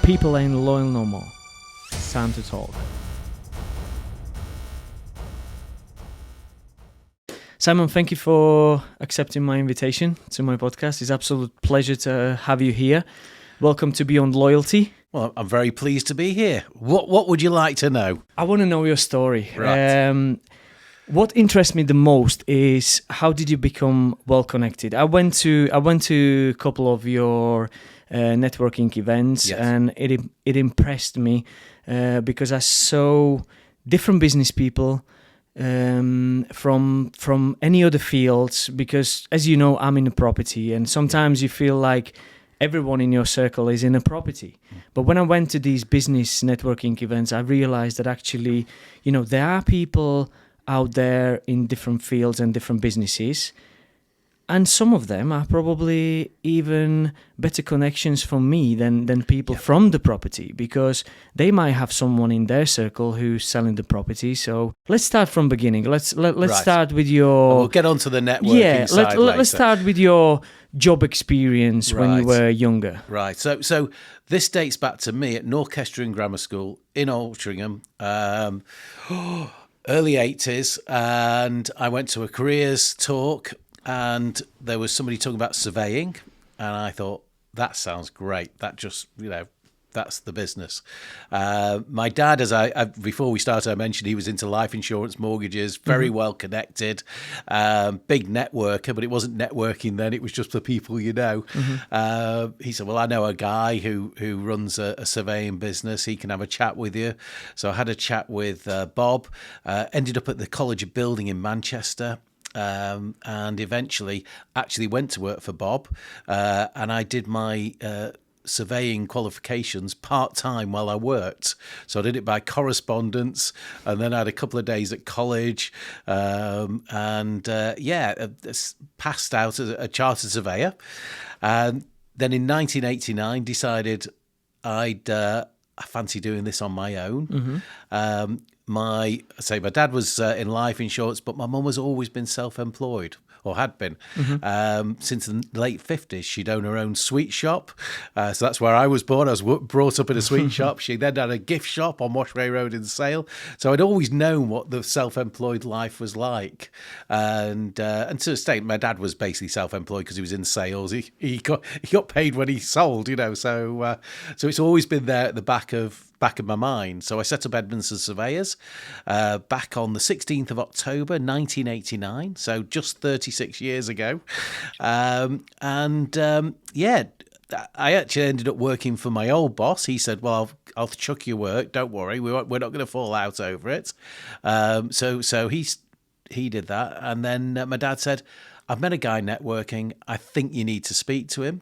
People ain't loyal no more. It's time to talk. Simon, thank you for accepting my invitation to my podcast. It's an absolute pleasure to have you here. Welcome to Beyond Loyalty. Well, I'm very pleased to be here. What would you like to know? I want to know your story. Right. What interests me the most is how did you become well connected? I went to a couple of your networking events, Yes. and it impressed me because I saw different business people from any other fields. Because as you know, I'm in a property, and sometimes you feel like everyone in your circle is in a property. But when I went to these business networking events, I realized that actually, there are people out there in different fields and different businesses. And some of them are probably even better connections for me than people from the property, because they might have someone in their circle who's selling the property. So let's start from beginning. Let's Right. start with your... We'll get on to the networking side later. Let's start with your job experience when you Right. were younger. Right. So this dates back to me at Northkestrian Grammar School in Altrincham, early 80s, and I went to a careers talk, and there was somebody talking about surveying, and I thought, that sounds great. That just, that's the business. My dad, as I before we started, I mentioned he was into life insurance, mortgages, very well connected, big networker, but it wasn't networking then. It was just the people you know. He said, well, I know a guy who runs a surveying business. He can have a chat with you. So I had a chat with Bob, ended up at the College of Building in Manchester. And eventually actually went to work for Bob, and I did my surveying qualifications part-time while I worked. So I did it by correspondence, and then I had a couple of days at college, passed out as a chartered surveyor. And then in 1989 decided I fancy doing this on my own. My dad was in life insurance, but my mum has always been self-employed, or had been, since the late 50s. She'd owned her own sweet shop. So that's where I was born. I was brought up in a sweet shop. She then had a gift shop on Washway Road in Sale. So I'd always known what the self-employed life was like. And to an extent, my dad was basically self-employed because he was in sales. He got paid when he sold, So it's always been there at the back of my mind. So I set up Edmondson Surveyors back on the 16th of October 1989, so just 36 years ago. I actually ended up working for my old boss. He said, well, I'll chuck your work, don't worry, we're not going to fall out over it. So he did that, and then my dad said, I've met a guy networking, I think you need to speak to him.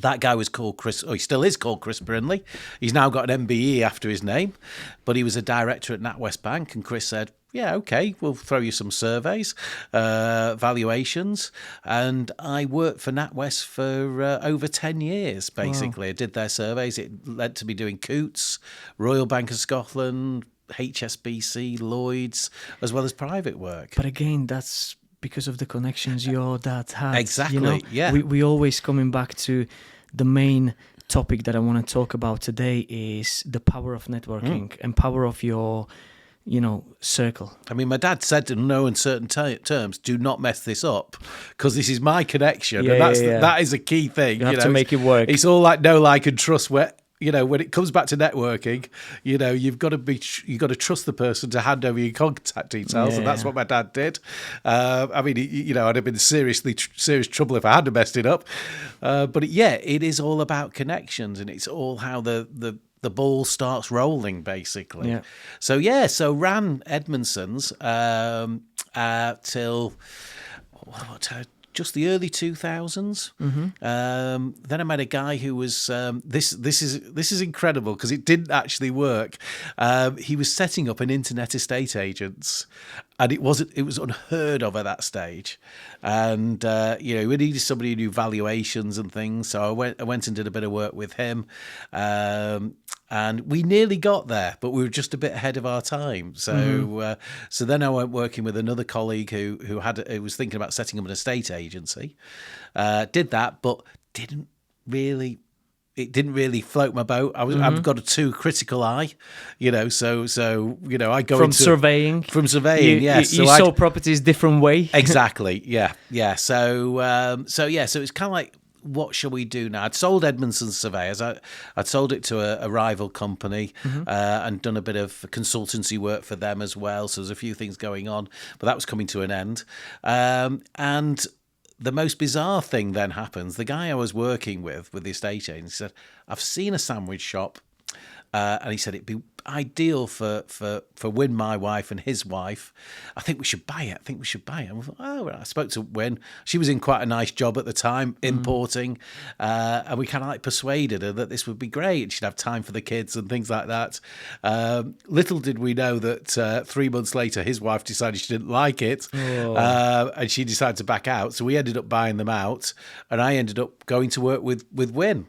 That guy was called Chris, he still is called Chris Brindley. He's now got an MBE after his name, but he was a director at NatWest Bank, and Chris said, yeah, okay, we'll throw you some surveys, valuations. And I worked for NatWest for over 10 years, basically. Wow. I did their surveys. It led to me doing Coots, Royal Bank of Scotland, HSBC, Lloyds, as well as private work. But again, that's because of the connections your dad had. Exactly, yeah. We always coming back to the main topic that I want to talk about today is the power of networking and power of your, circle. I mean, my dad said in no uncertain terms, do not mess this up, because this is my connection. And that is a key thing. You have to make it work. It's all like know, like, and trust when it comes back to networking, you've got to trust the person to hand over your contact details, and that's what my dad did. I'd have been serious trouble if I hadn't messed it up. But it is all about connections, and it's all how the ball starts rolling, basically. Yeah. So ran Edmondson's till just the early 2000s. Then I met a guy who was this is incredible because it didn't actually work. He was setting up an internet estate agents, and it was unheard of at that stage. And we needed somebody who knew valuations and things, so I went and did a bit of work with him. And we nearly got there, but we were just a bit ahead of our time. So so then I went working with another colleague who was thinking about setting up an estate agency. Did that, but didn't really it didn't really float my boat. I've got a too critical eye, so I go from into surveying. From surveying, yes. You saw properties different way. Exactly, yeah. So it's kind of like, what shall we do now? I'd sold Edmondson Surveyors. I'd sold it to a rival company and done a bit of consultancy work for them as well. So there's a few things going on, but that was coming to an end. And the most bizarre thing then happens. The guy I was working with the estate agent, said, I've seen a sandwich shop. And he said it'd be ideal for Win, my wife, and his wife. I think we should buy it. And I thought, I spoke to Win. She was in quite a nice job at the time, importing. And we kind of like persuaded her that this would be great. She'd have time for the kids and things like that. Little did we know that 3 months later, his wife decided she didn't like it. And she decided to back out. So we ended up buying them out. And I ended up going to work with Win.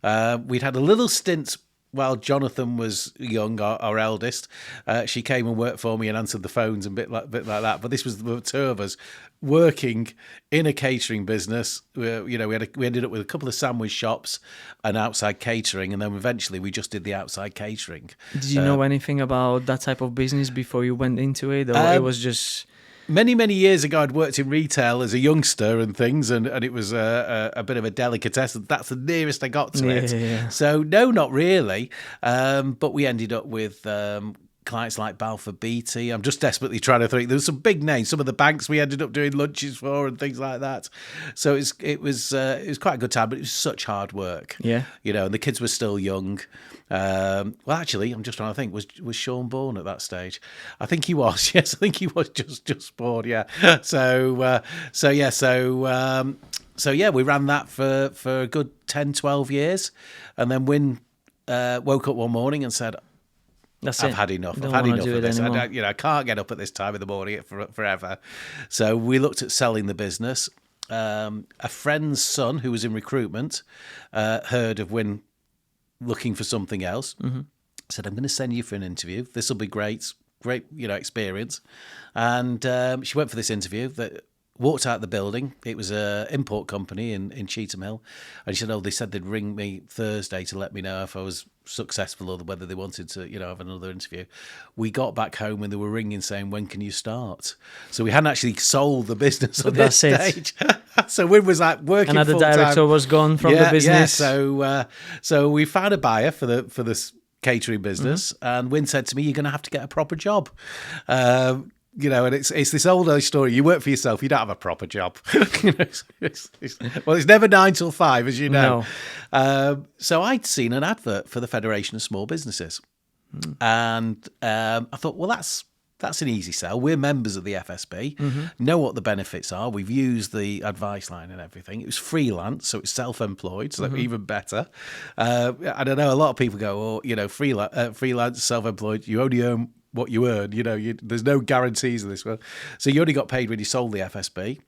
We'd had a little stint while Jonathan was young, our eldest. She came and worked for me and answered the phones and bit like that. But this was the two of us working in a catering business. We ended up with a couple of sandwich shops and outside catering, and then eventually we just did the outside catering. Did you know anything about that type of business before you went into it, or it was just... Many, many years ago, I'd worked in retail as a youngster and things, and it was a bit of a delicatessen. That's the nearest I got to it. Yeah. So, no, not really. But we ended up with clients like Balfour Beatty. I'm just desperately trying to think. There were some big names. Some of the banks we ended up doing lunches for and things like that. So it was quite a good time, but it was such hard work. Yeah. And the kids were still young. Well, actually, I'm just trying to think. Was Sean born at that stage? I think he was. Yes, I think he was just born. Yeah. So we ran that for a good 10, 12 years, and then Win woke up one morning and said, I've had enough. I've had enough of this. I can't get up at this time in the morning forever. So we looked at selling the business. A friend's son who was in recruitment heard of Win looking for something else. Said, I'm going to send you for an interview. This will be great, experience. And she went for this interview. That walked out the building. It was an import company in Cheetham Hill. And she said, they said they'd ring me Thursday to let me know if I was successful or whether they wanted to, have another interview. We got back home and they were ringing saying, when can you start? So we hadn't actually sold the business at this stage. So Win was like working another full-time. Director was gone from the business. Yeah. So we found a buyer for this catering business, and Win said to me, you're going to have to get a proper job. And it's this old story. You work for yourself, you don't have a proper job. It's never 9 till 5, as you know. No. So I'd seen an advert for the Federation of Small Businesses, and I thought, well, that's an easy sell. We're members of the FSB, know what the benefits are. We've used the advice line and everything. It was freelance, so it's self-employed, so even better. I don't know, a lot of people go, freelance, self-employed, you only earn what you earn. There's no guarantees in this one. So you only got paid when you sold the FSB.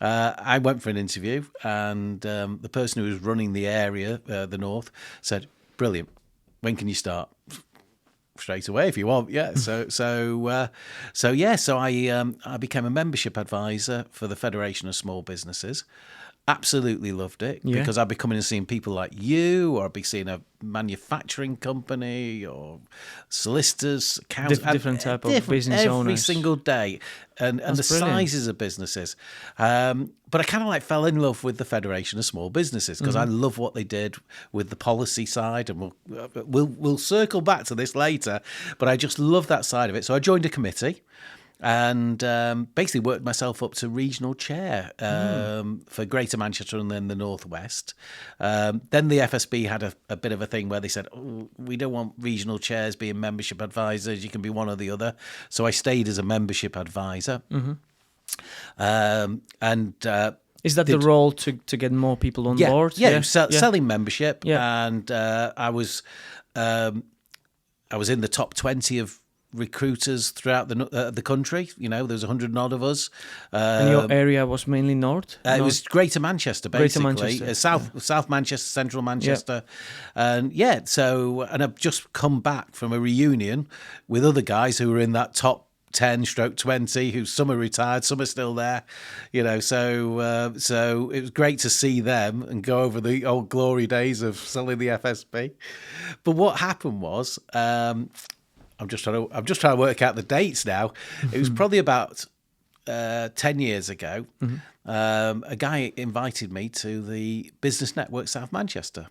I went for an interview, and the person who was running the area, the North, said, brilliant, when can you start? Straight away if you want. So I became a membership advisor for the Federation of Small Businesses. Absolutely loved it because I'd be coming and seeing people like you, or I'd be seeing a manufacturing company or solicitors, accountants, different type of business owners every single day, and the sizes of businesses. But I kind of like fell in love with the Federation of Small Businesses because I love what they did with the policy side, and we'll circle back to this later. But I just love that side of it. So I joined a committee. And basically worked myself up to regional chair for Greater Manchester and then the North West. Then the FSB had a bit of a thing where they said, we don't want regional chairs being membership advisors. You can be one or the other. So I stayed as a membership advisor. Is that the role to get more people on board? Selling membership. And I was in the top 20 of recruiters throughout the country. There's 100 odd of us. And your area was mainly north? It was Greater Manchester, basically. South Manchester, Central Manchester. And and I've just come back from a reunion with other guys who were in that top 10 stroke 20 who some are retired, some are still there, so it was great to see them and go over the old glory days of selling the FSP. But what happened was, I'm just trying to work out the dates now. It was probably about 10 years ago. A guy invited me to the Business Network South Manchester.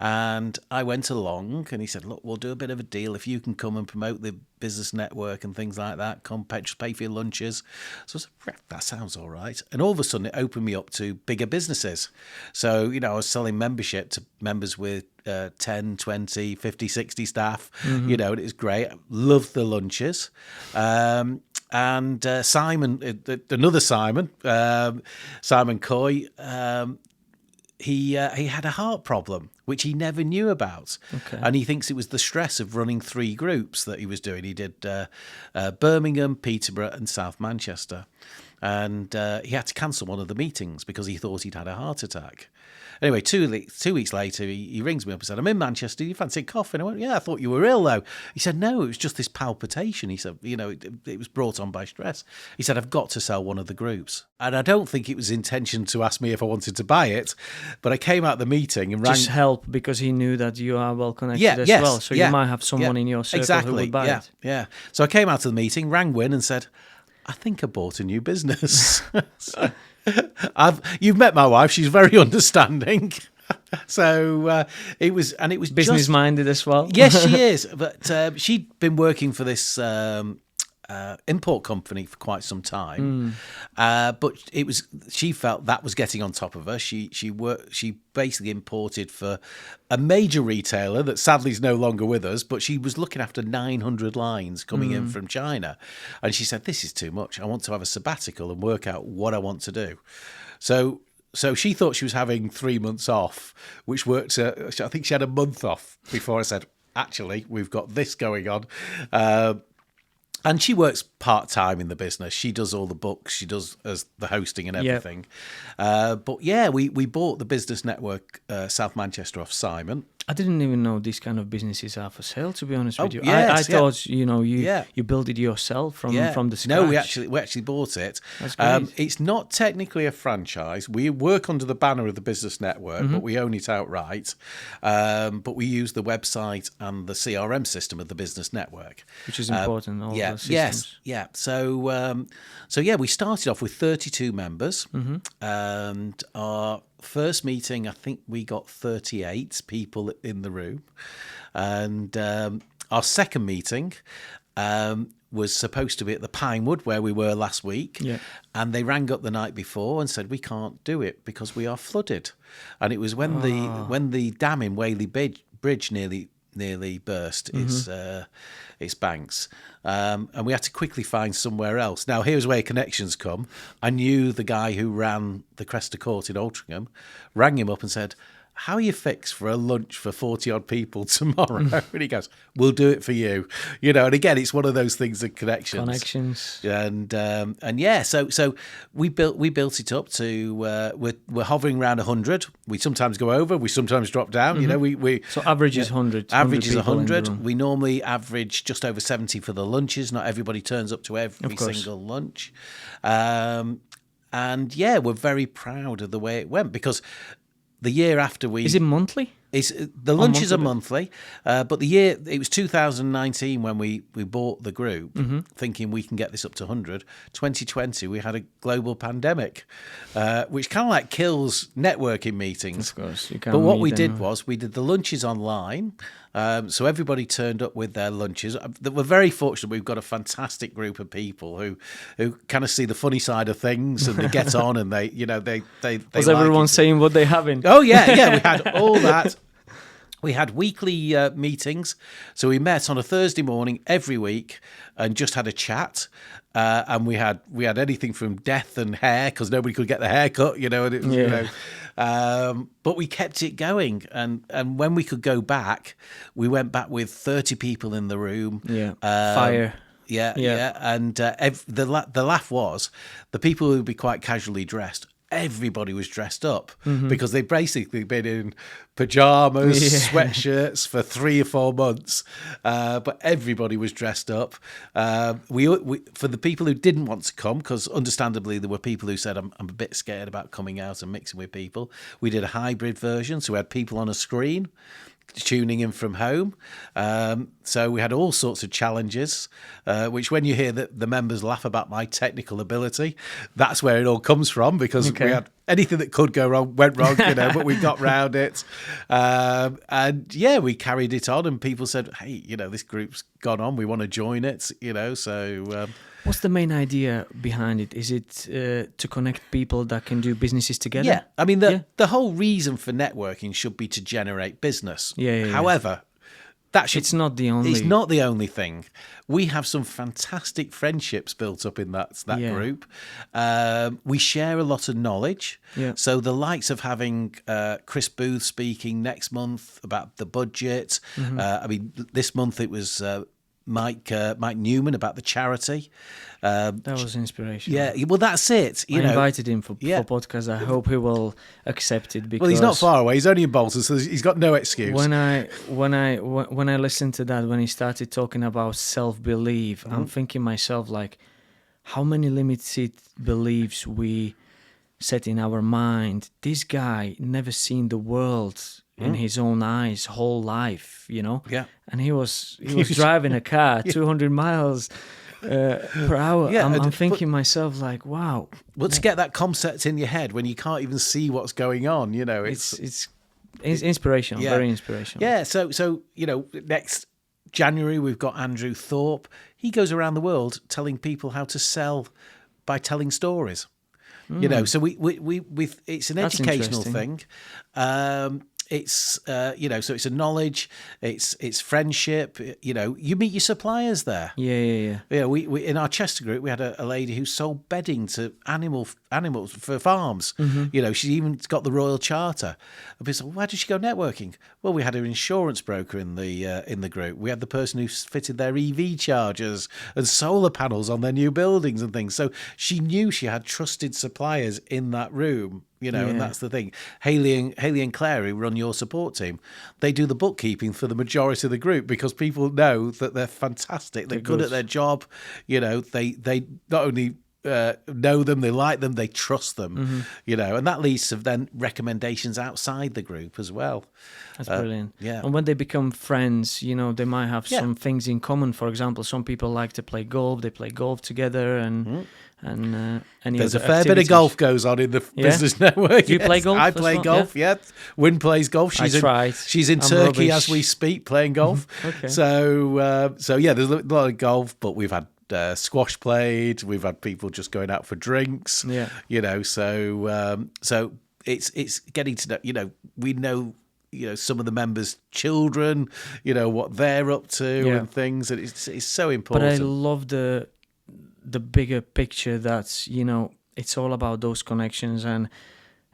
And I went along and he said, look, we'll do a bit of a deal if you can come and promote the business network and things like that. Come pay for your lunches. So I said, that sounds all right. And all of a sudden it opened me up to bigger businesses. So, I was selling membership to members with 10, 20, 50, 60 staff, and it was great. Loved the lunches. And Simon, another Simon, Simon Coy, he had a heart problem, which he never knew about. Okay. And he thinks it was the stress of running 3 groups that he was doing. He did Birmingham, Peterborough and South Manchester. And he had to cancel one of the meetings because he thought he'd had a heart attack. Anyway, 2 weeks later, he rings me up and said, I'm in Manchester. Do you fancy a coffee? And I went, yeah, I thought you were ill, though. He said, no, it was just this palpitation. He said, it was brought on by stress. He said, I've got to sell one of the groups. And I don't think it was intention to ask me if I wanted to buy it, but I came out of the meeting and rang. Just help because he knew that you are well connected yes, well. So you might have someone in your circle who would buy it. Yeah. So I came out of the meeting, rang Win and said, I think I bought a new business. You've met my wife. She's very understanding. So it was business minded as well. Yes, she is. But she'd been working for this import company for quite some time. But she felt that was getting on top of her. She basically imported for a major retailer that sadly is no longer with us, but she was looking after 900 lines coming in from China. And she said, this is too much. I want to have a sabbatical and work out what I want to do. So she thought she was having 3 months off, which worked. I think she had a month off before I said, actually, we've got this going on. And she works part-time in the business. She does all the books. She does as the hosting and everything. Yep. But yeah, we bought the Business Network South Manchester off Simon. I didn't even know these kind of businesses are for sale, to be honest with you. Yes, I thought, you built it yourself from the scratch. No, we actually bought it. That's great. It's not technically a franchise. We work under the banner of the Business Network, but we own it outright. But we use the website and the CRM system of the Business Network. Which is important, all the systems. Yes, yeah. So we started off with 32 members. And our first meeting, I think we got 38 people in the room. And our second meeting was supposed to be at the Pinewood where we were last week. Yeah. And they rang up the night before and said, we can't do it because we are flooded. And it was when the dam in Whaley Bridge nearly burst its banks. And we had to quickly find somewhere else. Now, here's where connections come. I knew the guy who ran the Cresta Court in Altrincham, rang him up and said, how are you fixed for a lunch for 40-odd people tomorrow? And he goes, we'll do it for you. And again, it's one of those things of connections. And yeah, so we built it up to, we're hovering around 100. We sometimes go over, we sometimes drop down. So average is 100. Average is 100. We normally average just over 70 for the lunches. Not everybody turns up to every single lunch. And yeah, we're very proud of the way it went because the year after Is it monthly? The lunches are monthly, but it was 2019 when we bought the group, thinking we can get this up to 100. 2020, we had a global pandemic, which kind of like kills networking meetings. Of course, you can't. But what we did was we did the lunches online, so everybody turned up with their lunches. We're very fortunate. We've got a fantastic group of people who kind of see the funny side of things and they get on and they Was everyone saying what they're having? Oh yeah, we had all that. We had weekly meetings, so we met on a Thursday morning every week and just had a chat. And we had anything from death and hair because nobody could get the hair cut, but we kept it going, and when we could go back, we went back with 30 people in the room. Fire. Yeah. And the laugh was the people who would be quite casually dressed everybody was dressed up because they'd basically been in pajamas, sweatshirts for 3 or 4 months, but everybody was dressed up. We for the people who didn't want to come, because understandably there were people who said, I'm a bit scared about coming out and mixing with people, we did a hybrid version, so we had people on a screen tuning in from home. So we had all sorts of challenges, which when you hear that the members laugh about my technical ability, that's where it all comes from, because we had anything that could go wrong went wrong, but we got round it. And yeah, we carried it on, and people said, hey, this group's gone on, we want to join it, so... What's the main idea behind it? Is it to connect people that can do businesses together? Yeah, I mean, the whole reason for networking should be to generate business. However, it's not the only... It's not the only thing. We have some fantastic friendships built up in that group. We share a lot of knowledge. Yeah. So the likes of having Chris Booth speaking next month about the budget. I mean, this month it was... Mike Newman about the charity. That was inspirational. Yeah, well, that's it. I invited him for podcast. I hope he will accept it. Because well, he's not far away. He's only in Bolton, so he's got no excuse. When I listened to that, when he started talking about self-belief, I'm thinking myself, like, how many limited beliefs we set in our mind. This guy never seen the world in his own eyes whole life, Yeah. And he was driving a car 200 miles per hour. Yeah, I'm thinking myself, like, wow. Well, to get that concept in your head when you can't even see what's going on, it's inspirational, very inspirational. Yeah, so next January we've got Andrew Thorpe. He goes around the world telling people how to sell by telling stories. So we it's an educational thing. It's so it's a knowledge, it's friendship. You meet your suppliers there. Yeah. We in our Chester group we had a lady who sold bedding to animals for farms. She even got the Royal Charter. And people said, why did she go networking? Well, we had an insurance broker in the group. We had the person who fitted their EV chargers and solar panels on their new buildings and things. So she knew she had trusted suppliers in that room. And that's the thing. Haley and Claire, who run your support team, they do the bookkeeping for the majority of the group because people know that they're fantastic. They're good at their job. They not only know them, they like them, they trust them. And that leads to then recommendations outside the group as well. That's brilliant. Yeah. And when they become friends, they might have some things in common. For example, some people like to play golf. They play golf together and there's a fair bit of golf goes on in the business network. Do you play golf? I play golf. Yeah. Wynne plays golf. She's in Turkey as we speak playing golf. Okay. So there's a lot of golf, but we've had squash played. We've had people just going out for drinks. Yeah. So it's getting to know. We know. Some of the members' children. What they're up to and things, and it's so important. But I love the bigger picture that's, it's all about those connections. And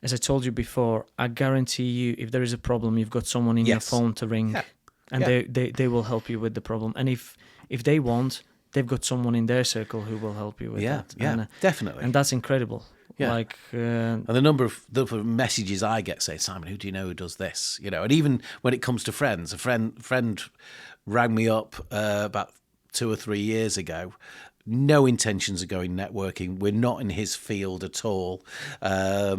as I told you before, I guarantee you, if there is a problem, you've got someone in your phone to ring and they will help you with the problem. And if they want, they've got someone in their circle who will help you with that. Yeah, and, definitely. And that's incredible. Yeah. And the number of messages I get say, Simon, who do you know who does this? And even when it comes to friends, a friend rang me up about 2 or 3 years ago. No intentions of going networking. We're not in his field at all. But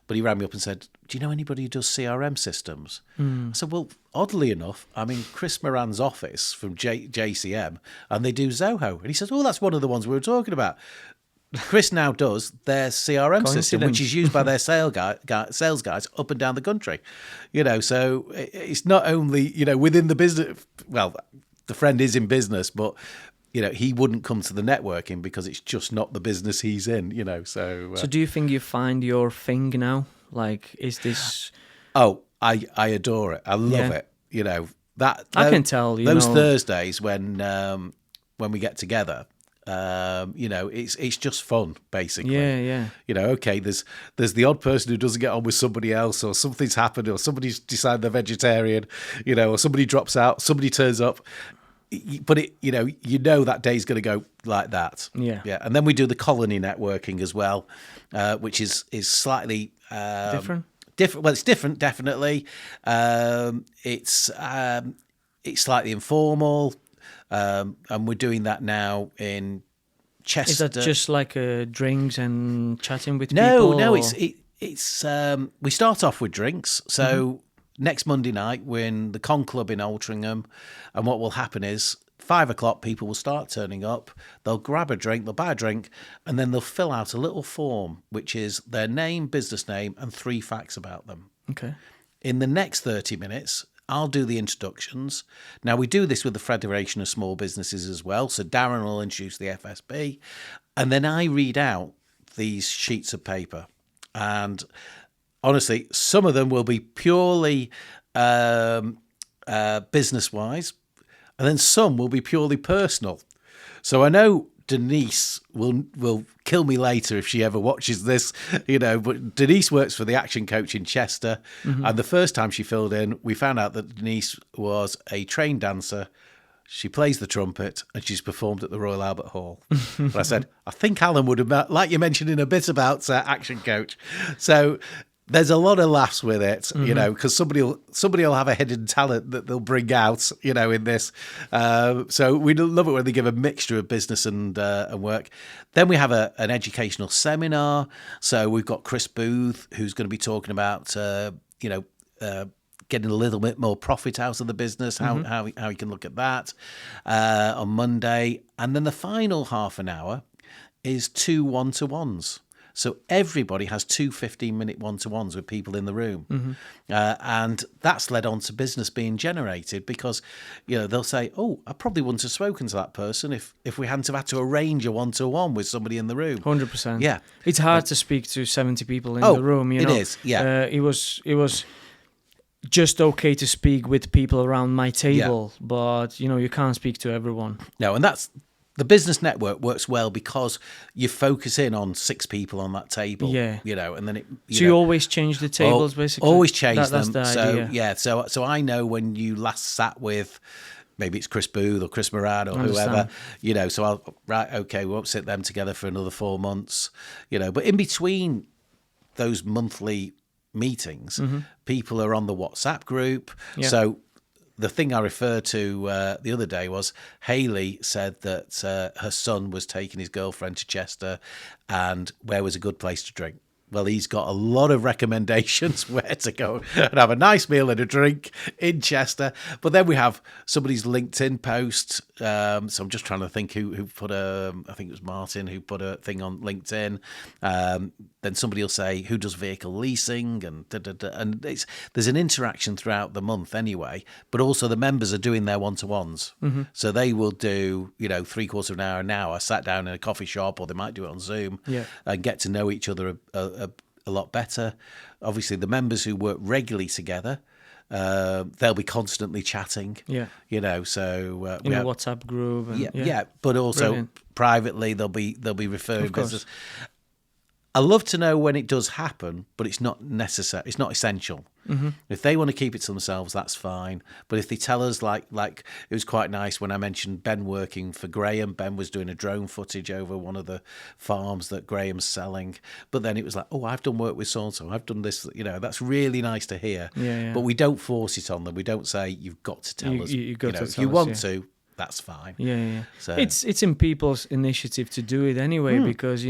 he rang me up and said, do you know anybody who does CRM systems? I said, well, oddly enough, I'm in Chris Moran's office from JCM and they do Zoho. And he says, oh, that's one of the ones we were talking about. Chris now does their CRM system, which is used by their sales guys up and down the country. So it's not only, within the business, well, the friend is in business, but he wouldn't come to the networking because it's just not the business he's in, so... So do you think you find your thing now? Like, is this... Oh, I adore it. I love it. I can tell, those Thursdays when we get together, it's just fun, basically. Yeah. Okay, there's the odd person who doesn't get on with somebody else, or something's happened, or somebody's decided they're vegetarian, or somebody drops out, somebody turns up. but that day's going to go like that. Yeah. And then we do the colony networking as well, which is slightly Different. Different. Well, it's different, definitely. It's slightly informal, and we're doing that now in Chester. Is that just like drinks and chatting with No, people? no. or- It's we start off with drinks. So next Monday night we're in the Con Club in Altrincham, and what will happen is 5 o'clock people will start turning up. They'll grab a drink, they'll buy a drink, and then they'll fill out a little form, which is their name, business name, and 3 facts about them. Okay. In the next 30 minutes, I'll do the introductions. Now, we do this with the Federation of Small Businesses as well. So Darren will introduce the FSB, and then I read out these sheets of paper. And honestly, some of them will be purely business-wise, and then some will be purely personal. So I know Denise will kill me later if she ever watches this, but Denise works for the Action Coach in Chester. And the first time she filled in, we found out that Denise was a trained dancer. She plays the trumpet and she's performed at the Royal Albert Hall. But I said, I think Alan would have, like you mentioned in a bit about Action Coach. So there's a lot of laughs with it, because somebody will have a hidden talent that they'll bring out, in this. So we love it when they give a mixture of business and work. Then we have an educational seminar. So we've got Chris Booth, who's going to be talking about, getting a little bit more profit out of the business, how you can look at that on Monday. And then the final half an hour is 2 one-to-ones. So everybody has 2 15-minute one-to-ones with people in the room. And that's led on to business being generated because, they'll say, oh, I probably wouldn't have spoken to that person if we hadn't have had to arrange a one-to-one with somebody in the room. 100%. Yeah. It's hard to speak to 70 people in the room, it is, yeah. It was just okay to speak with people around my table, but, you can't speak to everyone. No, and that's... The business network works well because you focus in on 6 people on that table. Yeah. And then you always change the tables, basically? Always change them. That's the idea. So I know when you last sat with, maybe it's Chris Booth or Chris Moran or whoever, so we won't sit them together for another 4 months, But in between those monthly meetings, people are on the WhatsApp group. Yeah. So the thing I referred to the other day was Hayley said that her son was taking his girlfriend to Chester and where was a good place to drink. Well, he's got a lot of recommendations where to go and have a nice meal and a drink in Chester. But then we have somebody's LinkedIn post. So I'm just trying to think who put I think it was Martin who put a thing on LinkedIn. Then somebody will say who does vehicle leasing and and there's an interaction throughout the month anyway. But also the members are doing their one-to-ones. So they will do 3/4 of an hour, sat down in a coffee shop, or they might do it on Zoom and get to know each other a lot better. Obviously, the members who work regularly together, they'll be constantly chatting. Yeah, so in a WhatsApp group. And, but also privately, they'll be referring business. I love to know when it does happen, but it's not necessary. It's not essential. If they want to keep it to themselves, that's fine. But if they tell us, like it was quite nice when I mentioned Ben working for Graham. Ben was doing a drone footage over one of the farms that Graham's selling. But then it was like, oh, I've done work with so-and-so. I've done this. That's really nice to hear. But we don't force it on them. We don't say, you've got to tell us. If you want to, that's fine. So it's in people's initiative to do it anyway because,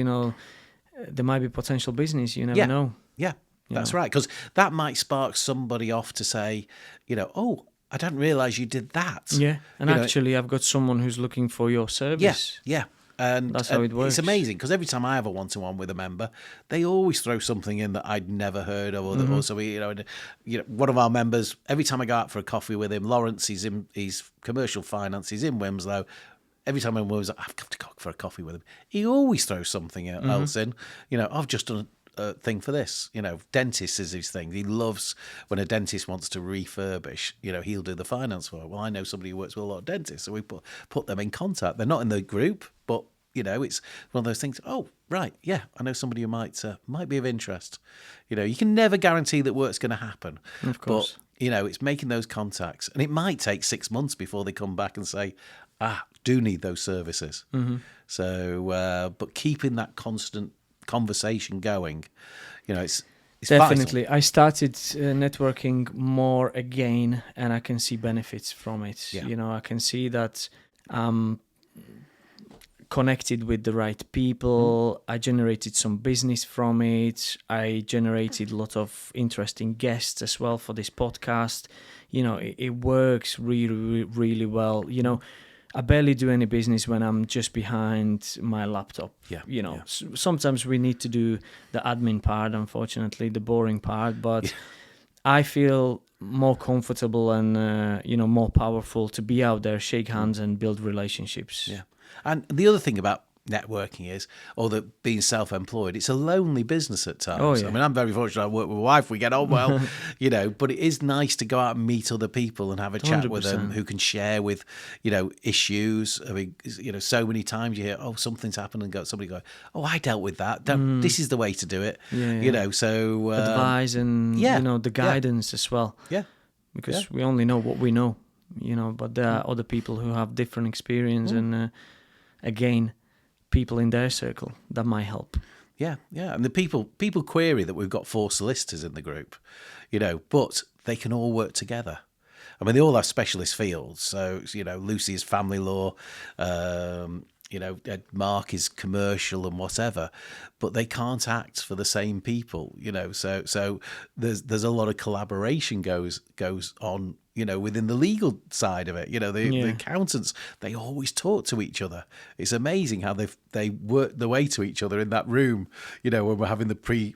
there might be potential business. You never know. Yeah, that's right. Because that might spark somebody off to say, oh, I didn't realise you did that. Yeah, and actually I've got someone who's looking for your service. Yeah. And that's how it works. It's amazing because every time I have a one-to-one with a member, they always throw something in that I'd never heard of. Or so one of our members, every time I go out for a coffee with him, Lawrence, he's commercial finance, he's in Wimslow. Every time I'm always like, I've got to go for a coffee with him. He always throws something else in. I've just done a thing for this. Dentist is his thing. He loves when a dentist wants to refurbish. He'll do the finance for it. Well, I know somebody who works with a lot of dentists, so we put them in contact. They're not in the group, but it's one of those things. Oh, right, yeah, I know somebody who might be of interest. You can never guarantee that work's going to happen. Of course. But It's making those contacts. And it might take 6 months before they come back and say, do need those services. Mm-hmm. So, but keeping that constant conversation going, it's Definitely. vital. I started networking more again, and I can see benefits from it. Yeah. I can see that I'm connected with the right people. I generated some business from it. I generated a lot of interesting guests as well for this podcast. It works really, really well. I barely do any business when I'm just behind my laptop. Yeah. Sometimes we need to do the admin part, unfortunately, the boring part, but I feel more comfortable and, more powerful to be out there, shake hands and build relationships. Yeah. And the other thing about networking is, or that being self-employed, it's a lonely business at times. Oh, yeah. I mean, I'm very fortunate. I work with my wife. We get on well, but it is nice to go out and meet other people and have a chat 100%. with them who can share with, issues. I mean, so many times you hear, something's happened, and somebody go, I dealt with that. This is the way to do it. Yeah. So advice and, the guidance as well. Yeah. Because we only know what we know, but there are other people who have different experience and, again, people in their circle that might help. Yeah. And the people query that we've got 4 solicitors in the group, but they can all work together. I mean, they all have specialist fields. So, Lucy is family law, Mark is commercial and whatever, but they can't act for the same people, So there's a lot of collaboration goes on, within the legal side of it. The accountants, they always talk to each other. It's amazing how they work their way to each other in that room. When we're having the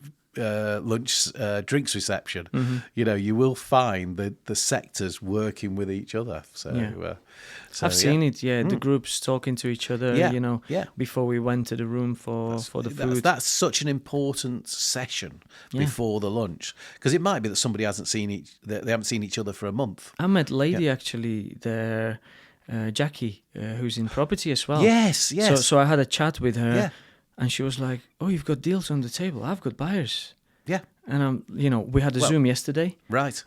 lunch drinks reception, you will find the sectors working with each other. So, I've seen it. The groups talking to each other. Before we went to the room for the food. That's such an important session before the lunch, because it might be that somebody hasn't seen they haven't seen each other for a month. I met a lady actually there, Jackie, who's in property as well. Yes. So I had a chat with her. Yeah. And she was like, you've got deals on the table. I've got buyers. Yeah. And we had a Zoom yesterday. Right.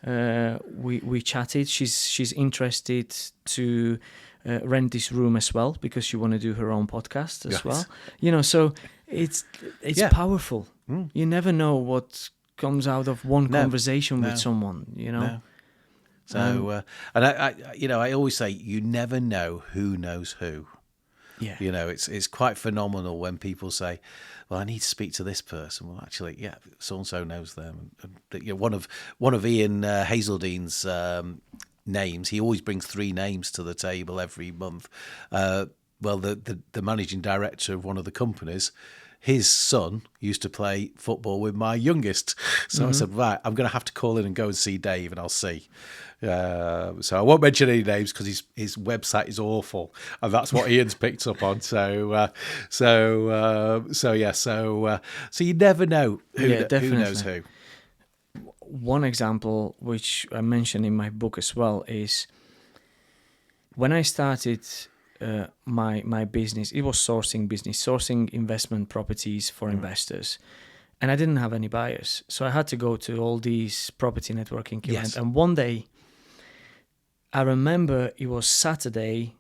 We chatted. She's interested to rent this room as well because she want to do her own podcast as well. So it's powerful. You never know what comes out of one conversation with someone, No. So, and I always say, you never know who knows who. Yeah. It's quite phenomenal when people say, well, I need to speak to this person. Well, actually, so-and-so knows them. One of Ian Hazeldene's names, he always brings 3 names to the table every month. The managing director of one of the companies, his son used to play football with my youngest. So I said, right, I'm going to have to call in and go and see Dave, and I'll see. So I won't mention any names because his website is awful, and that's what Ian's picked up on. So you never know who knows who. One example, which I mentioned in my book as well, is when I started my business. It was sourcing investment properties for investors. And I didn't have any buyers. So I had to go to all these property networking events. And one day, I remember it was Saturday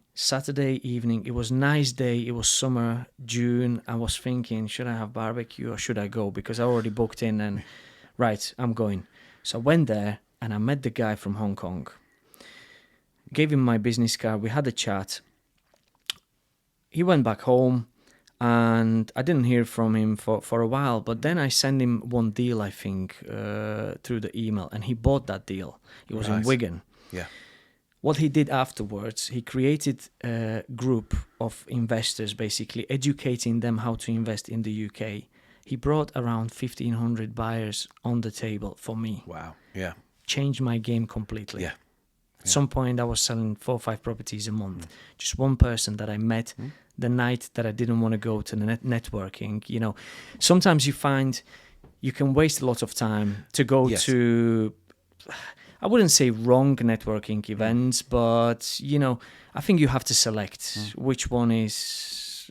evening. It was a nice day. It was summer, June. I was thinking, should I have barbecue or should I go? Because I already booked in and, right, I'm going. So I went there and I met the guy from Hong Kong. Gave him my business card. We had a chat. He went back home. And I didn't hear from him for a while, but then I sent him one deal, I think, through the email, and he bought that deal. It was in Wigan. Yeah. What he did afterwards, he created a group of investors, basically educating them how to invest in the UK. He brought around 1,500 buyers on the table for me. Wow. Yeah. Changed my game completely. Yeah. At some point, I was selling 4 or 5 properties a month. Just one person that I met the night that I didn't want to go to the networking. You know, sometimes you find you can waste a lot of time to go to, I wouldn't say wrong networking events, but, you know, I think you have to select which one is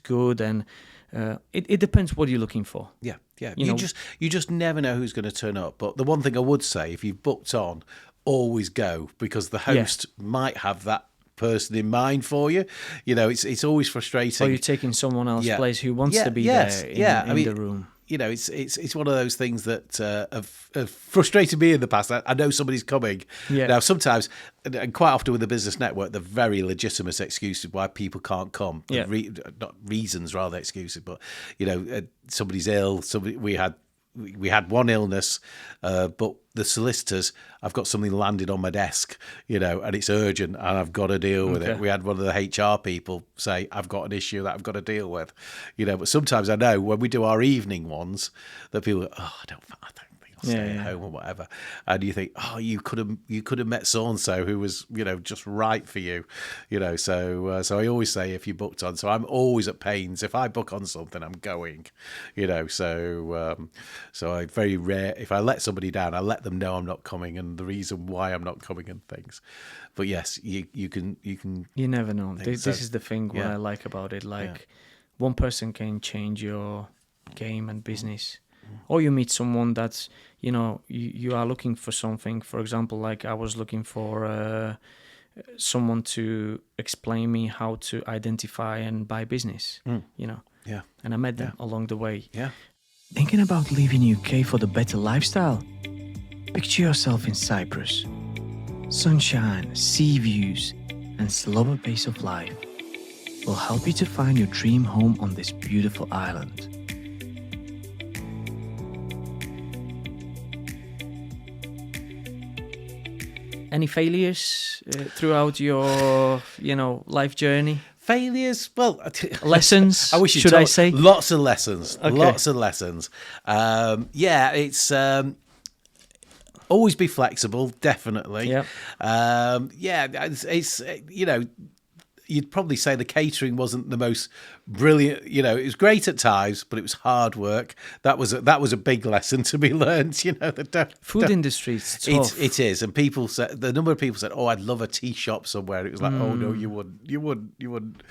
good and It depends what you're looking for. Yeah, yeah. You know- You just never know who's going to turn up. But the one thing I would say, if you've booked on, always go, because the host might have that person in mind for you. You know, it's always frustrating. Or you're taking someone else's place who wants to be yes, there in the room. You know, it's one of those things that have frustrated me in the past. I know somebody's coming. Yeah. Now, sometimes, and quite often with the business network, the very legitimate excuses why people can't come. Yeah. Not reasons, rather excuses, but, you know, somebody's ill. We had one illness, but the solicitors, I've got something landed on my desk, you know, and it's urgent and I've got to deal with it. We had one of the HR people say, I've got an issue that I've got to deal with, you know, but sometimes I know when we do our evening ones that people go, I don't think I'll stay at home or whatever. And you think, you could have met so-and-so who was, you know, just right for you, you know, so I always say if you booked on, so I'm always at pains. If I book on something, I'm going, you know, so I very rare, if I let somebody down, I let them know I'm not coming and the reason why I'm not coming and things. But yes, you can. You never know. This is the thing what I like about it. Like one person can change your game and business. Or you meet someone that's, you know, you are looking for something. For example, like I was looking for someone to explain me how to identify and buy business, you know. Yeah. And I met them along the way. Yeah. Thinking about leaving UK for the better lifestyle? Picture yourself in Cyprus. Sunshine, sea views, and slower pace of life will help you to find your dream home on this beautiful island. Any failures throughout your, you know, life journey? Failures? Well, lessons. I wish you should I say? Lots of lessons. Okay. Lots of lessons. It's always be flexible. Definitely. Yeah. It's you know, you'd probably say the catering wasn't the most brilliant. You know, it was great at times, but it was hard work. That was a big lesson to be learned. You know, Food industry is tough. It is, and people said, the number of people said, "Oh, I'd love a tea shop somewhere." It was like, "Oh no, you wouldn't."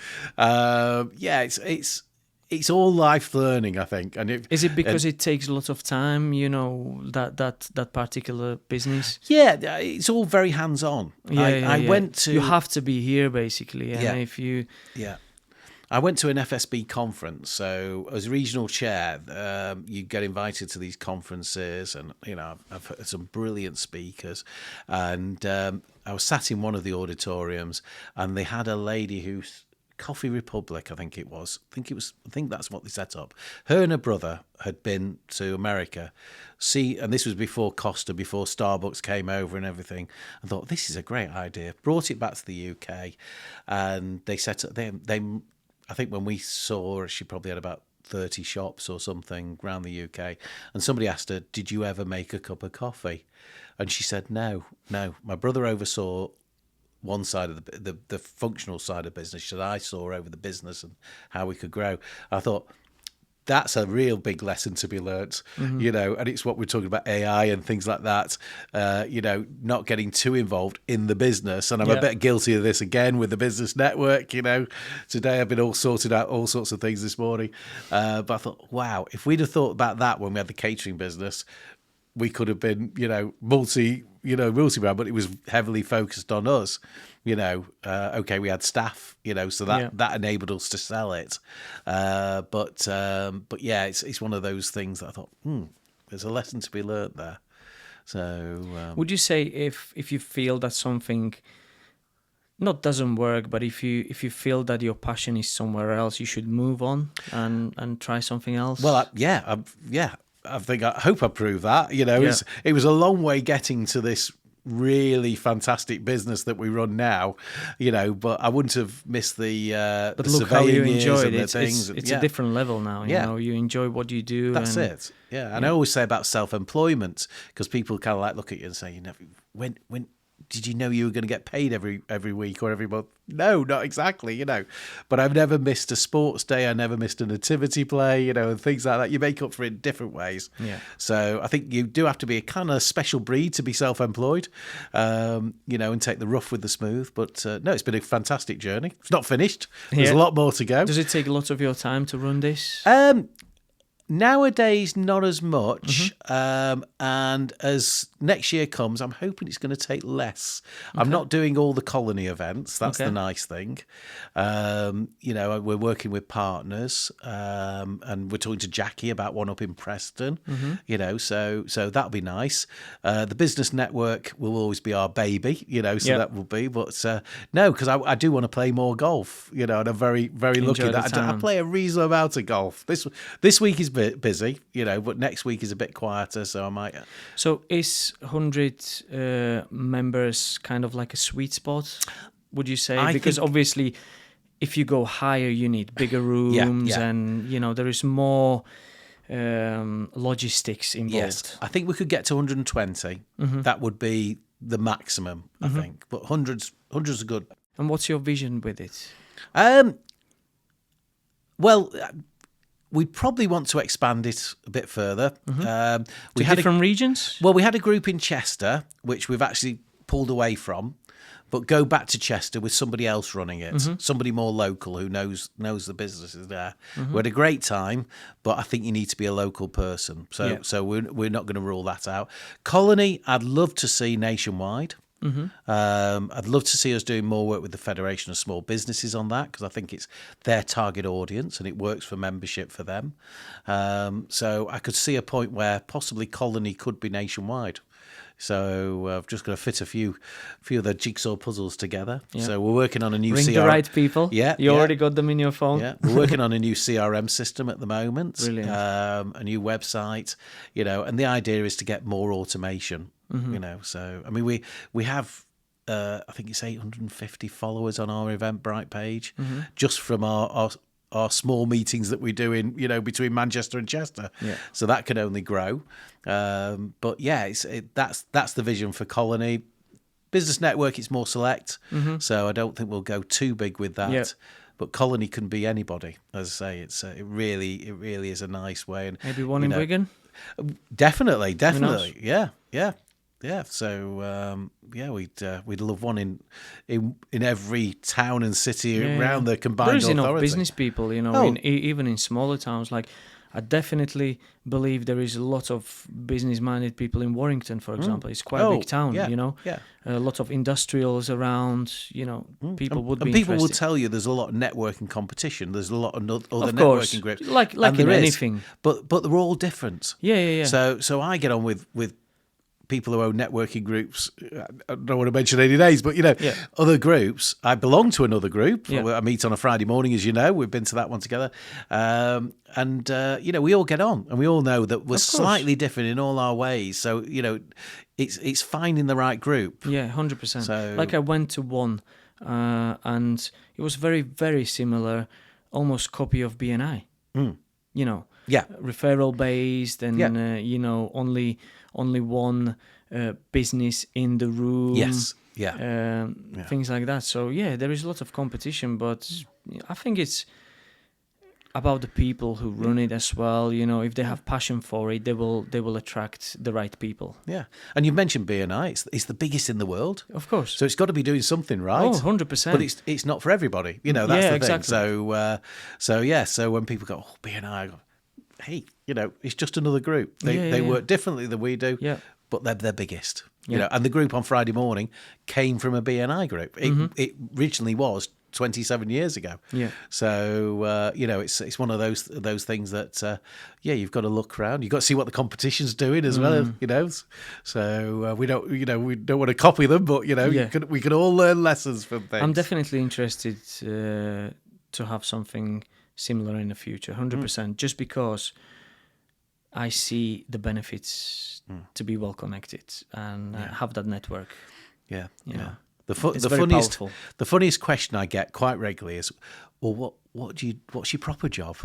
It's all life learning, I think. And is it because it takes a lot of time? You know, that particular business. Yeah, it's all very hands on. I went to. You have to be here basically, and if you. Yeah. I went to an FSB conference, so as regional chair, you get invited to these conferences, and you know I've heard some brilliant speakers, and I was sat in one of the auditoriums, and they had a lady who's Coffee Republic, I think that's what they set up. Her and her brother had been to America, and this was before Costa, before Starbucks came over and everything. I thought this is a great idea. Brought it back to the UK, and they set up. They I think when we saw her, she probably had about 30 shops or something around the UK. And somebody asked her, "Did you ever make a cup of coffee?" And she said, "No. My brother oversaw one side of the functional side of business that I saw over the business and how we could grow." I thought, that's a real big lesson to be learnt, you know, and it's what we're talking about, AI and things like that, you know, not getting too involved in the business. And I'm a bit guilty of this again with the business network, you know. Today I've been all sorted out, all sorts of things this morning. But I thought, wow, if we'd have thought about that when we had the catering business, we could have been, you know, multi-brand, but it was heavily focused on us. You know, okay, we had staff, you know, so that enabled us to sell it. But yeah, it's one of those things that I thought, there's a lesson to be learnt there. So, would you say if you feel that something not doesn't work, but if you feel that your passion is somewhere else, you should move on and try something else? Well, I hope I prove that. You know, it was a long way getting to this really fantastic business that we run now, you know, but I wouldn't have missed the but look how you enjoyed it. Things. It's a different level now, you know, you enjoy what you do. That's it. Yeah. And I always say about self-employment, because people kind of like look at you and say, you know, when did you know you were going to get paid every week or every month? No, not exactly, But I've never missed a sports day. I never missed a nativity play, and things like that. You make up for it in different ways. Yeah. So I think you do have to be a kind of special breed to be self-employed, and take the rough with the smooth. But no, it's been a fantastic journey. It's not finished. There's a lot more to go. Does it take a lot of your time to run this? Nowadays, not as much. And as next year comes, I'm hoping it's going to take less. Okay. I'm not doing all the colony events. That's the nice thing. We're working with partners, and we're talking to Jackie about one up in Preston. So that'll be nice. The business network will always be our baby, that will be. But no, because I do want to play more golf, and I'm very, very lucky that I play a reasonable amount of golf. This week is busy, but next week is a bit quieter, so I might. So is 100 members kind of like a sweet spot, would you say? Because obviously, if you go higher, you need bigger rooms, and there is more logistics involved. Yes, I think we could get to 120. That would be the maximum, I think. But hundreds are good. And what's your vision with it? Well, we probably want to expand it a bit further. We had different regions? Well, we had a group in Chester, which we've actually pulled away from, but go back to Chester with somebody else running it, somebody more local who knows the businesses there. We had a great time, but I think you need to be a local person. So we're not going to rule that out. Colony, I'd love to see nationwide. I'd love to see us doing more work with the Federation of Small Businesses on that, because I think it's their target audience and it works for membership for them. So I could see a point where possibly Colony could be nationwide. So I've just got to fit a few of the jigsaw puzzles together. Yeah. So we're working on a new CRM. Ring the right people. Yeah, you already got them in your phone. Yeah, we're working on a new CRM system at the moment. Brilliant. A new website. And the idea is to get more automation. So I mean we have I think it's 850 followers on our Eventbrite page, just from our small meetings that we do in between Manchester and Chester. Yeah. So that can only grow. But yeah, that's the vision for Colony. Business Network, it's more select. So I don't think we'll go too big with that. Yep. But Colony can be anybody. As I say, it really is a nice way. And maybe one in Wigan. Definitely, yeah. So we'd love one in every town and city around the combined authority. There's enough business people, even in smaller towns. Like, I definitely believe there is a lot of business-minded people in Warrington, for example. It's quite a big town, Yeah. A lot of industrials around, people would be people will interested. tell you there's a lot of networking competition. There's a lot of other networking groups. Like in anything. But they're all different. Yeah. So I get on with people who own networking groups. I don't want to mention any names, but other groups. I belong to another group. Yeah. I meet on a Friday morning, as you know. We've been to that one together, and we all get on, and we all know that we're slightly different in all our ways. So it's finding the right group. Yeah, 100%. So, like, I went to one, and it was very, very similar, almost copy of BNI. Referral based, and only one business in the room. Yes. Things like that. So there is a lot of competition, but I think it's about the people who run it as well. If they have passion for it, they will attract the right people. Yeah, and you mentioned BNI. It's the biggest in the world, of course. So it's got to be doing something right. Oh, 100%. But it's not for everybody. That's the exactly. thing. So when people go, BNI, I go, hey, it's just another group. They work differently than we do. Yeah. But they're biggest. And the group on Friday morning came from a BNI group. It originally was 27 years ago. Yeah. So it's one of those things that you've got to look around. You've got to see what the competition's doing as well. So we don't want to copy them, but we can all learn lessons from things. I'm definitely interested to have something similar in the future, 100%. Just because I see the benefits to be well connected and have that network. Yeah, The funniest question I get quite regularly is, well, what's your proper job?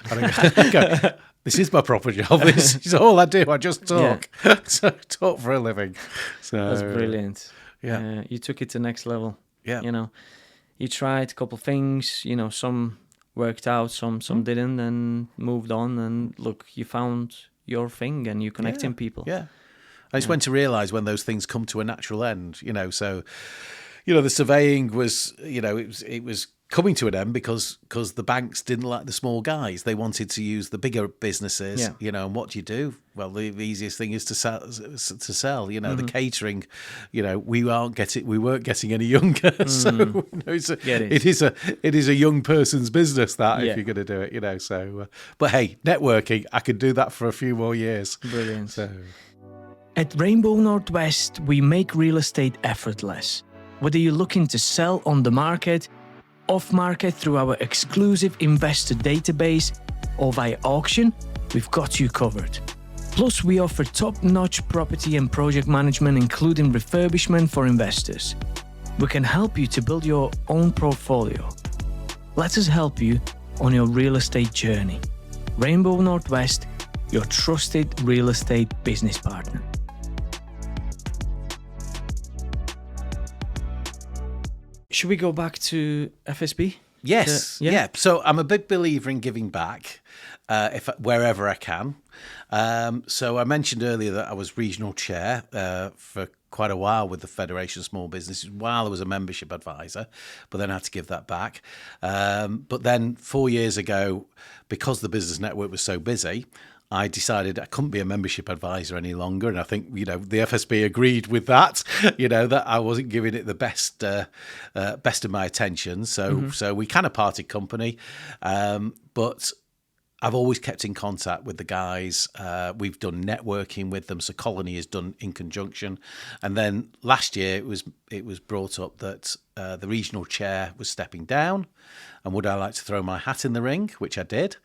And I go, this is my proper job. This is all I do. I just talk. So I talk for a living. So that's brilliant. Yeah. You took it to next level. Yeah. You know, you tried a couple of things. You know, some worked out, some didn't, and moved on. And look, you found your thing, and you're connecting people. Yeah. I just went to realise when those things come to a natural end. You know, so the surveying was, it was coming to an end because the banks didn't like the small guys. They wanted to use the bigger businesses. Yeah. And what do you do? Well, the easiest thing is to sell. The catering. We weren't getting any younger. So it is a young person's business that if you're going to do it. So but hey, networking, I could do that for a few more years. Brilliant. So at Rainbow Northwest, we make real estate effortless. Whether you're looking to sell on the market, off-market through our exclusive investor database, or via auction, we've got you covered. Plus, we offer top-notch property and project management, including refurbishment for investors. We can help you to build your own portfolio. Let us help you on your real estate journey. Rainbow Northwest, your trusted real estate business partner. Should we go back to FSB? Yes, yeah. So I'm a big believer in giving back, wherever I can. So I mentioned earlier that I was regional chair for quite a while with the Federation of Small Businesses while I was a membership advisor, but then I had to give that back. But then 4 years ago, because the business network was so busy, I decided I couldn't be a membership advisor any longer, and I think the FSB agreed with that. That I wasn't giving it the best of my attention. So we kind of parted company, but I've always kept in contact with the guys. We've done networking with them. So Colony is done in conjunction, and then last year it was brought up that the regional chair was stepping down, and would I like to throw my hat in the ring, which I did.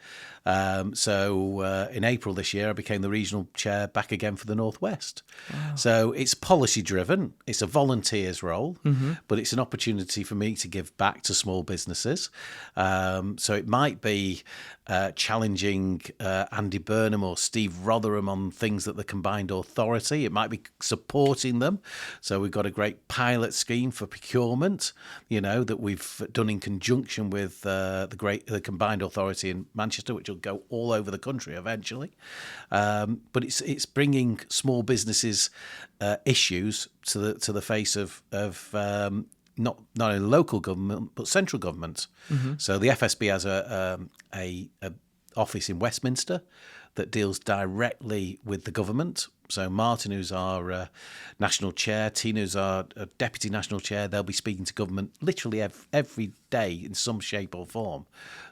So in April this year, I became the regional chair back again for the Northwest. Wow. So it's policy driven. It's a volunteer's role, but it's an opportunity for me to give back to small businesses. So it might be challenging Andy Burnham or Steve Rotherham on things at the Combined Authority. It might be supporting them. So we've got a great pilot scheme for procurement, that we've done in conjunction with the Combined Authority in Manchester, which will go all over the country eventually. But it's bringing small businesses issues to the face of not only local government but central government. So the FSB has a office in Westminster that deals directly with the government. So Martin, who's our national chair, Tina, who's our deputy national chair, they'll be speaking to government literally every day in some shape or form.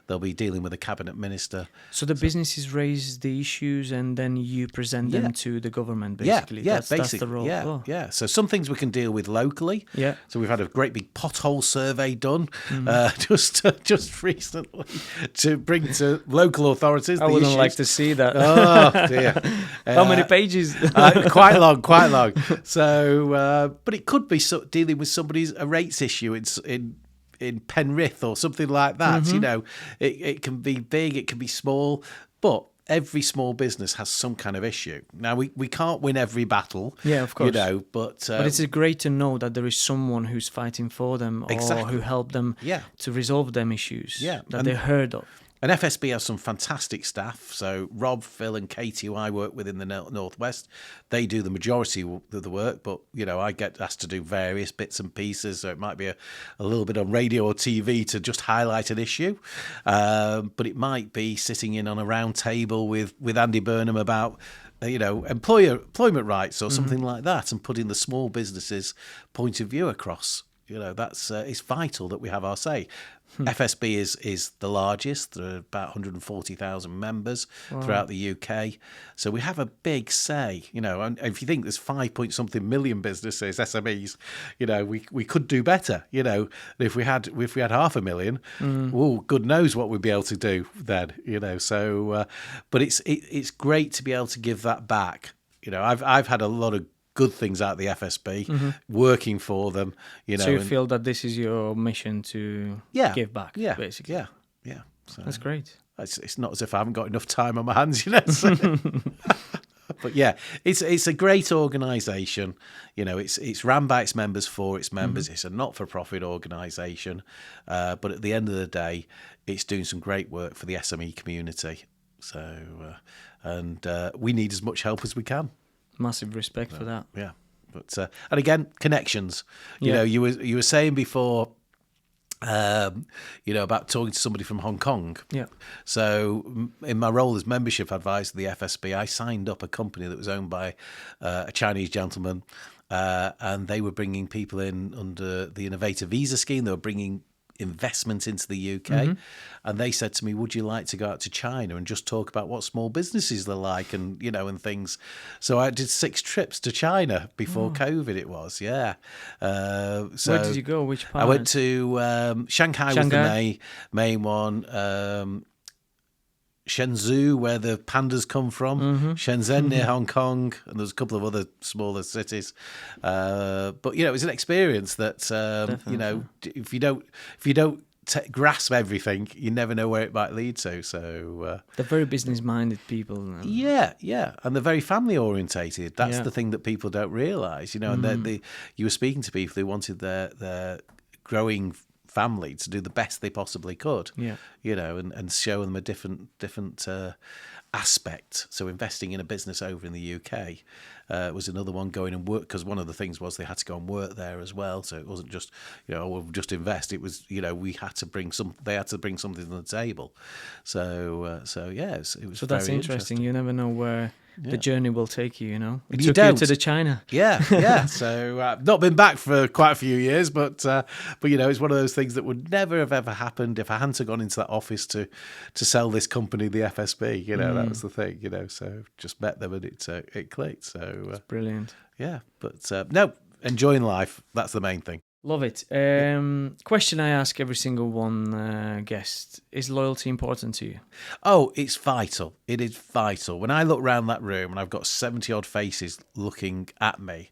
They'll be dealing with a cabinet minister. So the businesses raise the issues and then you present them to the government, basically. That's the role. Yeah. So some things we can deal with locally. Yeah. So we've had a great big pothole survey done just recently to bring to local authorities. I wouldn't like to see that. Oh dear. How many pages? Quite long. So, but it could be dealing with a rates issue in Penrith or something like that. It can be big, it can be small, but every small business has some kind of issue. Now we can't win every battle. Yeah, of course. But it's great to know that there is someone who's fighting for them or who helped them to resolve them issues that they heard of. And FSB has some fantastic staff. So Rob, Phil and Katie, who I work with in the Northwest, they do the majority of the work. But, I get asked to do various bits and pieces. So it might be a little bit on radio or TV to just highlight an issue. But it might be sitting in on a round table with Andy Burnham about employment rights or something like that, and putting the small businesses' point of view across. That's it's vital that we have our say. FSB is the largest. There are about 140,000 members throughout the UK. So we have a big say, and if you think there's 5-point-something million businesses, SMEs, we could do better, if we had 500,000, good knows what we'd be able to do then, so, but it's great to be able to give that back. I've had a lot of good things out of the FSB, working for them. So you feel that this is your mission to give back, basically. Yeah. So that's great. It's not as if I haven't got enough time on my hands, So. But yeah, it's a great organisation. You know, it's ran by its members for its members. It's a not-for-profit organisation, but at the end of the day, it's doing some great work for the SME community. So, and we need as much help as we can. Massive respect for that. Yeah, but and again, connections. You know, you were saying before. You know, about talking to somebody from Hong Kong. Yeah. So in my role as membership advisor to the FSB, I signed up a company that was owned by a Chinese gentleman, and they were bringing people in under the Innovator Visa scheme. They were bringing investment into the UK, and they said to me, would you like to go out to China and just talk about what small businesses they're like, and you know, and things. So I did 6 trips to China before COVID. It was so where did you go? Which part? I went to Shanghai was the main one, Shenzhou, where the pandas come from, Shenzhen near Hong Kong, and there's a couple of other smaller cities. But you know, it was an experience that you know, if you don't grasp everything, you never know where it might lead to. So they're very business-minded people. Yeah, and they're very family-orientated. That's the thing that people don't realise. You know, and you were speaking to people who wanted their growing family to do the best they possibly could, you know, and show them a different aspect. So investing in a business over in the UK was another one. Going and work, because one of the things was they had to go and work there as well. So it wasn't just, you know, we'll just invest. It was, you know, they had to bring something to the table. So yeah, it was. So that's very interesting. You never know where the journey will take you. You know, it you took you to the China. Yeah. So not been back for quite a few years, but you know, it's one of those things that would never have ever happened if I hadn't have gone into that office to sell this company, the FSB. You know, that was the thing. You know, so just met them and it clicked. So it's brilliant. Yeah, but no, enjoying life. That's the main thing. Love it. Question I ask every single one guest: is loyalty important to you? Oh, it's vital. It is vital. When I look around that room and I've got 70 odd faces looking at me,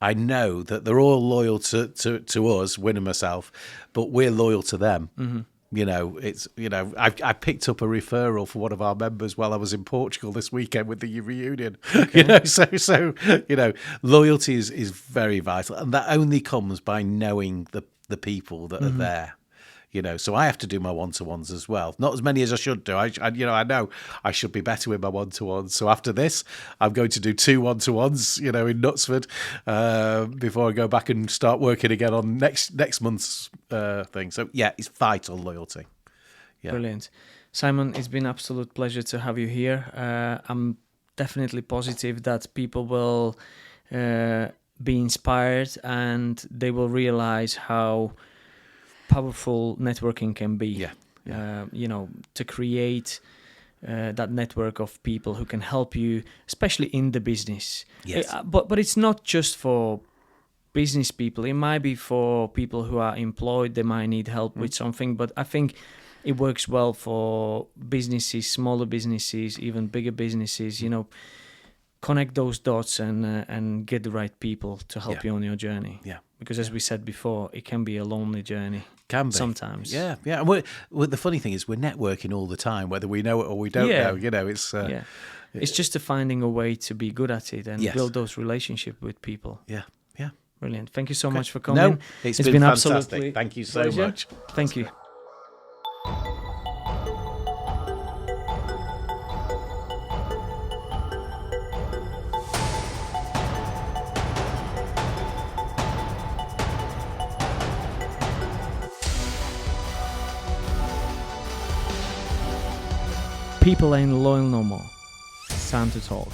I know that they're all loyal to us, Win and myself, but we're loyal to them. You know, it's, you know, I picked up a referral for one of our members while I was in Portugal this weekend with the reunion. Okay. You know, so you know, loyalty is very vital, and that only comes by knowing the people that are there. You know, so I have to do my one-to-ones as well. Not as many as I should do. I know I should be better with my one-to-ones. So after this, I'm going to do 2 one-to-ones, you know, in Knutsford, before I go back and start working again on next month's thing. So yeah, it's vital, loyalty. Yeah. Brilliant. Simon, it's been an absolute pleasure to have you here. I'm definitely positive that people will be inspired and they will realize how powerful networking can be. You know, to create that network of people who can help you, especially in the business. Yes. But it's not just for business people. It might be for people who are employed. They might need help with something. But I think it works well for businesses, smaller businesses, even bigger businesses. You know, connect those dots and get the right people to help you on your journey. Yeah. Because as we said before, it can be a lonely journey. Can be. Sometimes. Yeah. And the funny thing is we're networking all the time, whether we know it or we don't know. You know, it's... It's just finding a way to be good at it and build those relationships with people. Yeah. Brilliant. Thank you so much for coming. No, it's been fantastic. Absolutely Thank you so pleasure. much. Thank you. People ain't loyal no more. It's time to talk.